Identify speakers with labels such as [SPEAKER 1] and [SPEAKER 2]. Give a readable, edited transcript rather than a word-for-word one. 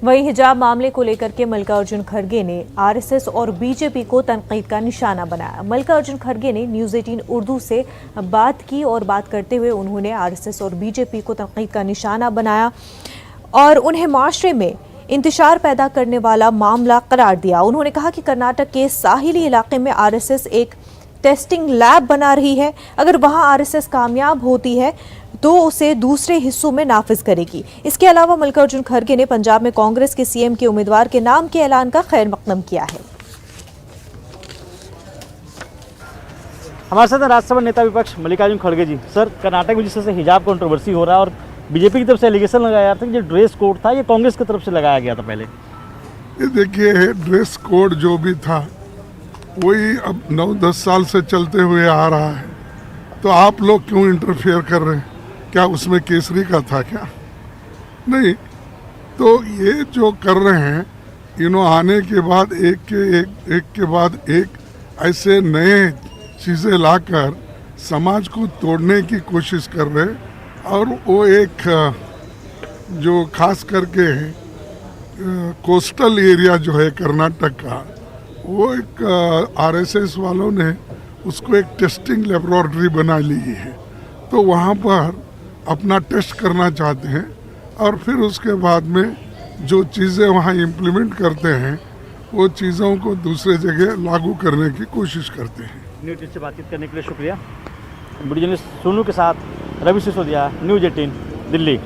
[SPEAKER 1] वहीं हिजाब मामले को लेकर के मल्लिकार्जुन खड़गे ने आरएसएस और बीजेपी को तनकीद का निशाना बनाया। मल्लिकार्जुन खड़गे ने न्यूज़ 18 उर्दू से बात की और बात करते हुए उन्होंने आरएसएस और बीजेपी को तनकीद का निशाना बनाया और उन्हें माशरे में इंतशार पैदा करने वाला मामला करार दिया। उन्होंने कहा कि कर्नाटक के साहिली इलाके में आरएसएस एक टेस्टिंग लैब बना रही है। अगर वहां आरएसएस कामयाब होती है तो उसे दूसरे हिस्सों में नाफिज करेगी। इसके अलावा मल्लिकार्जुन खड़गे ने पंजाब में कांग्रेस के सीएम के उम्मीदवार के नाम के ऐलान का खैर मकदम किया है।
[SPEAKER 2] हमारे साथ राज्यसभा नेता विपक्ष मल्लिकार्जुन खड़गे जी। सर, कर्नाटक में जिस तरह से हिजाब कंट्रोवर्सी हो रहा है और बीजेपी की तरफ से एलिगेशन लगाया था कि जो ड्रेस कोड था ये कांग्रेस की तरफ से लगाया गया था पहले।
[SPEAKER 3] ये देखिए, ड्रेस कोड जो भी था वही अब 9-10 साल से चलते हुए आ रहा है, तो आप लोग क्यों इंटरफेयर कर रहे हैं? क्या उसमें केसरी का था क्या? नहीं। तो ये जो कर रहे हैं इन्हों आने के बाद एक के बाद एक ऐसे नए चीज़ें लाकर समाज को तोड़ने की कोशिश कर रहे हैं। और वो एक जो खास करके कोस्टल एरिया जो है कर्नाटक का, वो एक आरएसएस वालों ने उसको एक टेस्टिंग लेबोरेटरी बना ली है। तो वहाँ पर अपना टेस्ट करना चाहते हैं और फिर उसके बाद में जो चीज़ें वहाँ इम्प्लीमेंट करते हैं वो चीज़ों को दूसरे जगह लागू करने की कोशिश करते हैं।
[SPEAKER 2] न्यूज़ 18 से बातचीत करने के लिए शुक्रिया। वीडियो जर्नलिस्ट सोनू के साथ रवि सिसोदिया, न्यूज़ 18 दिल्ली।